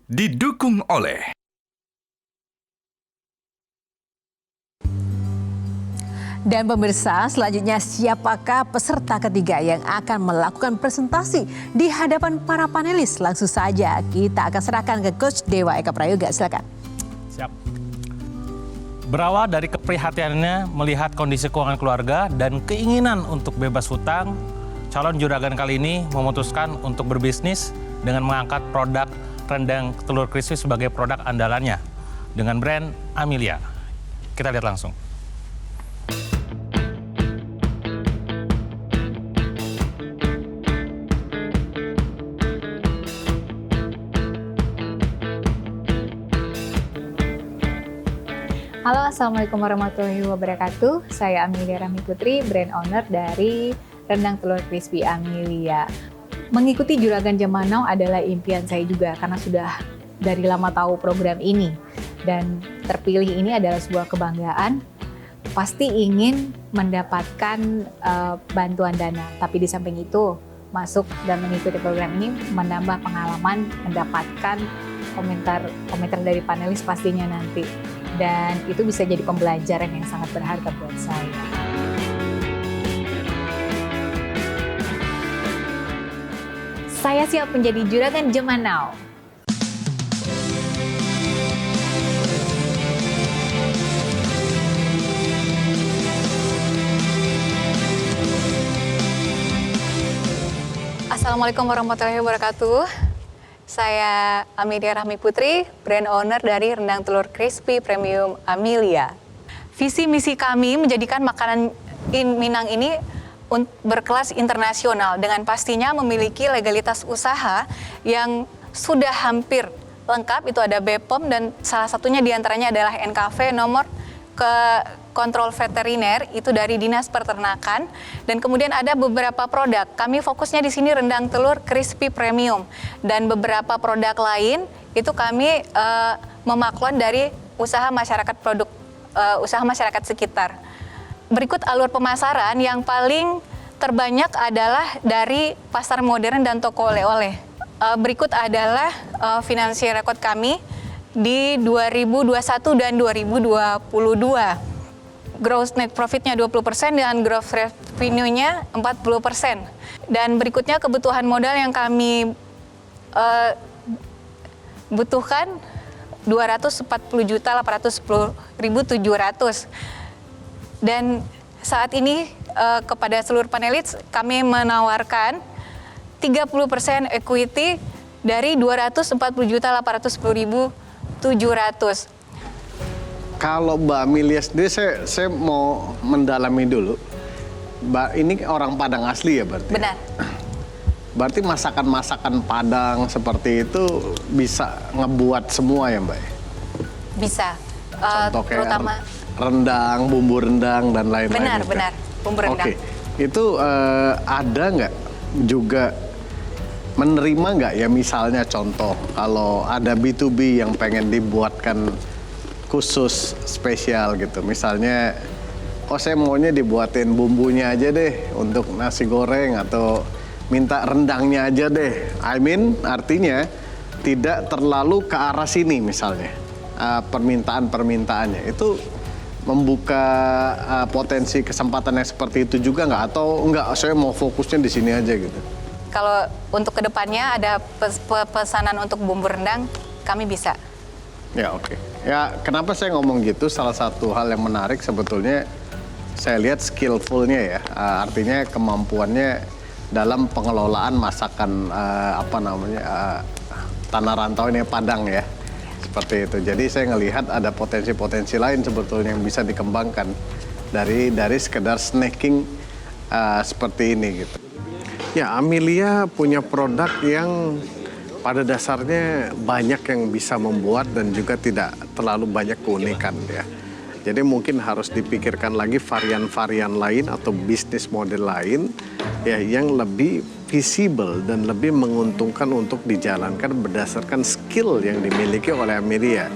Didukung oleh Dan pemirsa, selanjutnya siapakah peserta ketiga yang akan melakukan presentasi di hadapan para panelis? Langsung saja kita akan serahkan ke Coach Dewa Eka Prayoga, silakan. Siap. Berawal dari keprihatinannya melihat kondisi keuangan keluarga dan keinginan untuk bebas hutang, calon juragan kali ini memutuskan untuk berbisnis dengan mengangkat produk rendang telur crispy sebagai produk andalannya dengan brand Amelia. Kita lihat langsung. Halo, Assalamualaikum warahmatullahi wabarakatuh. Saya Amelia Rahmi Putri, brand owner dari rendang telur crispy Amelia. Mengikuti Juragan Zaman Now adalah impian saya juga karena sudah dari lama tahu program ini. Dan terpilih ini adalah sebuah kebanggaan. Pasti ingin mendapatkan bantuan dana, tapi di samping itu masuk dan mengikuti program ini menambah pengalaman, mendapatkan komentar dari panelis pastinya nanti. Dan itu bisa jadi pembelajaran yang sangat berharga buat saya. Saya siap menjadi Juragan Zaman Now. Assalamualaikum warahmatullahi wabarakatuh. Saya Amelia Rahmi Putri, brand owner dari rendang telur crispy premium Amelia. Visi misi kami menjadikan makanan Minang ini berkelas internasional dengan pastinya memiliki legalitas usaha yang sudah hampir lengkap. Itu ada BPOM dan salah satunya diantaranya adalah NKV nomor ke kontrol veteriner itu dari Dinas Peternakan, dan kemudian ada beberapa produk. Kami fokusnya di sini rendang telur crispy premium dan beberapa produk lain itu kami memaklon dari usaha masyarakat sekitar. Berikut alur pemasaran yang paling terbanyak adalah dari pasar modern dan toko oleh-oleh. Berikut adalah financial record kami di 2021 dan 2022. Gross net profitnya 20% dan gross revenue-nya 40%. Dan berikutnya kebutuhan modal yang kami butuhkan 240.810.700. Dan saat ini kepada seluruh panelis kami menawarkan 30% equity dari 240.810.700. Kalau Mbak Amelia sendiri, saya mau mendalami dulu. Mbak ini orang Padang asli ya berarti? Benar. Berarti masakan-masakan Padang seperti itu bisa ngebuat semua ya Mbak? Bisa. Contoh kayak Terutama rendang, bumbu rendang, dan lain-lain. benar, bumbu rendang. Oke, itu ada nggak juga menerima nggak ya misalnya contoh kalau ada B2B yang pengen dibuatkan khusus spesial gitu, misalnya saya maunya dibuatin bumbunya aja deh untuk nasi goreng atau minta rendangnya aja deh. Artinya tidak terlalu ke arah sini misalnya permintaannya itu membuka potensi kesempatan yang seperti itu juga nggak, atau nggak, saya mau fokusnya di sini aja gitu. Kalau untuk kedepannya ada pesanan untuk bumbu rendang, kami bisa. Ya oke. Ya kenapa saya ngomong gitu, salah satu hal yang menarik sebetulnya saya lihat skillfulnya ya, artinya kemampuannya dalam pengelolaan masakan tanah rantau ini Padang ya, seperti itu. Jadi saya ngelihat ada potensi-potensi lain sebetulnya yang bisa dikembangkan dari sekedar snacking seperti ini gitu. Ya, Amelia punya produk yang pada dasarnya banyak yang bisa membuat dan juga tidak terlalu banyak keunikan ya. Jadi mungkin harus dipikirkan lagi varian-varian lain atau bisnis model lain ya yang lebih visible dan lebih menguntungkan untuk dijalankan berdasarkan skill yang dimiliki oleh Amelia.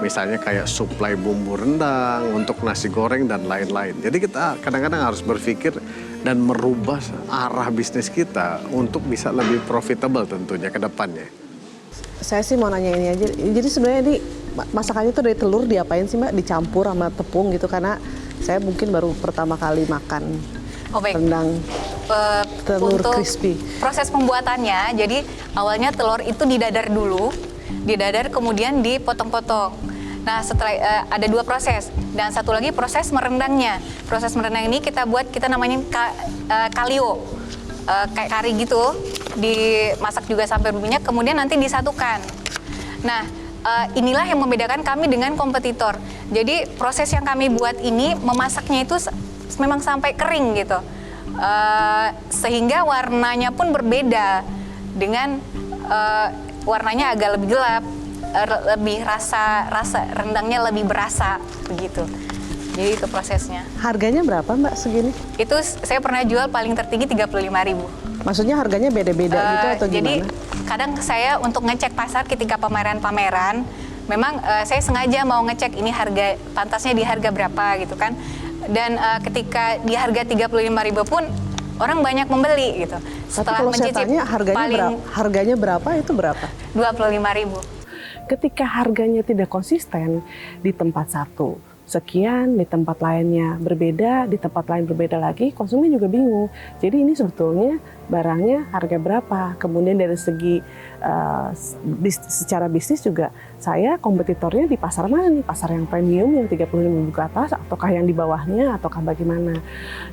Misalnya kayak supply bumbu rendang untuk nasi goreng dan lain-lain. Jadi kita kadang-kadang harus berpikir dan merubah arah bisnis kita untuk bisa lebih profitable tentunya ke depannya. Saya sih mau nanya ini aja. Jadi sebenarnya ini masakannya tuh dari telur diapain sih Mbak? Dicampur sama tepung gitu, karena saya mungkin baru pertama kali makan Oh baik. rendang telur Untuk crispy. proses pembuatannya, jadi awalnya telur itu didadar dulu, didadar kemudian dipotong-potong. Nah setelah ada 2 proses dan satu lagi proses merendangnya. Proses merendang ini kita namanya kalio, kayak kari gitu, dimasak juga sampai berminyak, kemudian nanti disatukan. Nah inilah yang membedakan kami dengan kompetitor. Jadi proses yang kami buat ini memasaknya itu memang sampai kering gitu. Sehingga warnanya pun berbeda dengan warnanya agak lebih gelap, lebih rasa rendangnya lebih berasa begitu. Jadi itu prosesnya. Harganya berapa Mbak segini? Itu saya pernah jual paling tertinggi 35.000. Maksudnya harganya beda-beda gitu atau Jadi gimana? kadang saya untuk ngecek pasar ketika pameran-pameran, memang saya sengaja mau ngecek ini harga pantasnya di harga berapa gitu kan. Dan ketika di harga 35.000 pun orang banyak membeli gitu. Tapi kalau saya tanya harganya berapa itu berapa? 25.000. Ketika harganya tidak konsisten di tempat satu sekian, di tempat lainnya berbeda, di tempat lain berbeda lagi, konsumen juga bingung. Jadi ini sebetulnya barangnya harga berapa? Kemudian dari segi secara bisnis juga, saya kompetitornya di pasar mana nih? Pasar yang premium yang 35.000 ke atas, ataukah yang di bawahnya, ataukah bagaimana?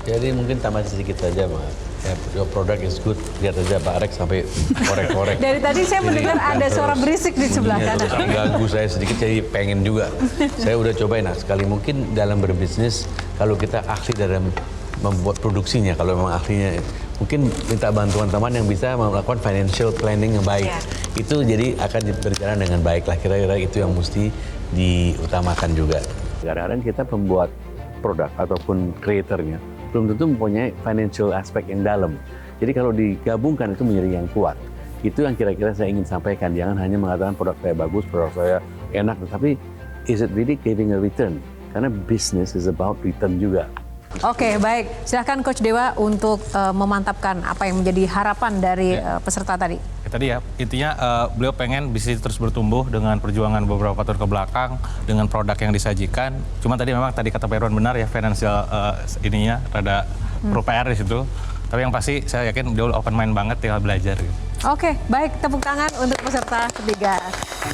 Jadi mungkin tambah sedikit saja, Mbak. Your product is good. Lihat aja Pak Alex sampai korek-korek. Dari tadi saya mendengar ada suara berisik di sebelah kanan. Ganggu saya sedikit, jadi pengen juga. Saya udah cobain, sekali mungkin dalam berbisnis, kalau kita ahli dalam membuat produksinya, kalau memang ahlinya, mungkin minta bantuan teman yang bisa melakukan financial planning yang baik. Itu jadi akan berjalan dengan baik lah, kira-kira itu yang mesti diutamakan juga. Kadang-kadang kita pembuat produk ataupun creatornya belum tentu mempunyai financial aspect yang dalam. Jadi kalau digabungkan itu menjadi yang kuat. Itu yang kira-kira saya ingin sampaikan. Jangan hanya mengatakan produk saya bagus, produk saya enak, tetapi is it really giving a return? Karena business is about return juga. Oke, baik. Silahkan Coach Dewa untuk memantapkan apa yang menjadi harapan dari peserta tadi. Tadi ya, intinya beliau pengen bisnis terus bertumbuh dengan perjuangan beberapa tahun ke belakang, dengan produk yang disajikan. Cuma tadi memang tadi kata Pak Irwan benar ya, financial ininya rada pro PR di situ. Tapi yang pasti saya yakin beliau open mind banget, tinggal belajar gitu. Oke, baik. Tepuk tangan untuk peserta ketiga.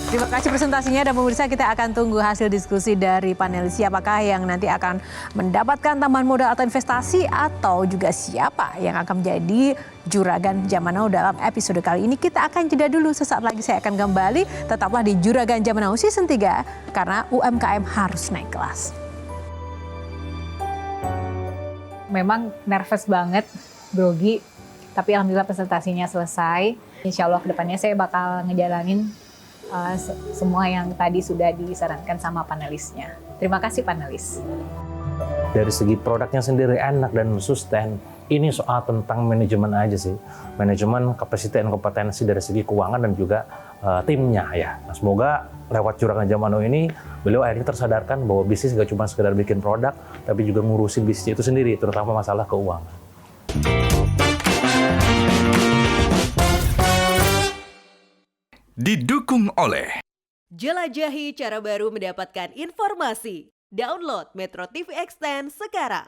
Terima kasih presentasinya dan pemirsa, kita akan tunggu hasil diskusi dari panelis. Siapakah yang nanti akan mendapatkan tambahan modal atau investasi, atau juga siapa yang akan menjadi Juragan Zaman Now dalam episode kali ini. Kita akan jeda dulu, sesaat lagi saya akan kembali. Tetaplah di Juragan Zaman Now Season 3, karena UMKM harus naik kelas. Memang nervous banget, grogi, tapi alhamdulillah presentasinya selesai. Insya Allah kedepannya saya bakal ngejalanin semua yang tadi sudah disarankan sama panelisnya. Terima kasih panelis. Dari segi produknya sendiri enak dan sustain, ini soal tentang manajemen aja sih. Manajemen, kapasitas dan kompetensi dari segi keuangan dan juga timnya ya. Nah, semoga lewat Juragan Zaman Now ini, beliau akhirnya tersadarkan bahwa bisnis gak cuma sekedar bikin produk, tapi juga ngurusin bisnis itu sendiri, terutama masalah keuangan. Didukung oleh jelajahi cara baru mendapatkan informasi. Download Metro TV Extend sekarang.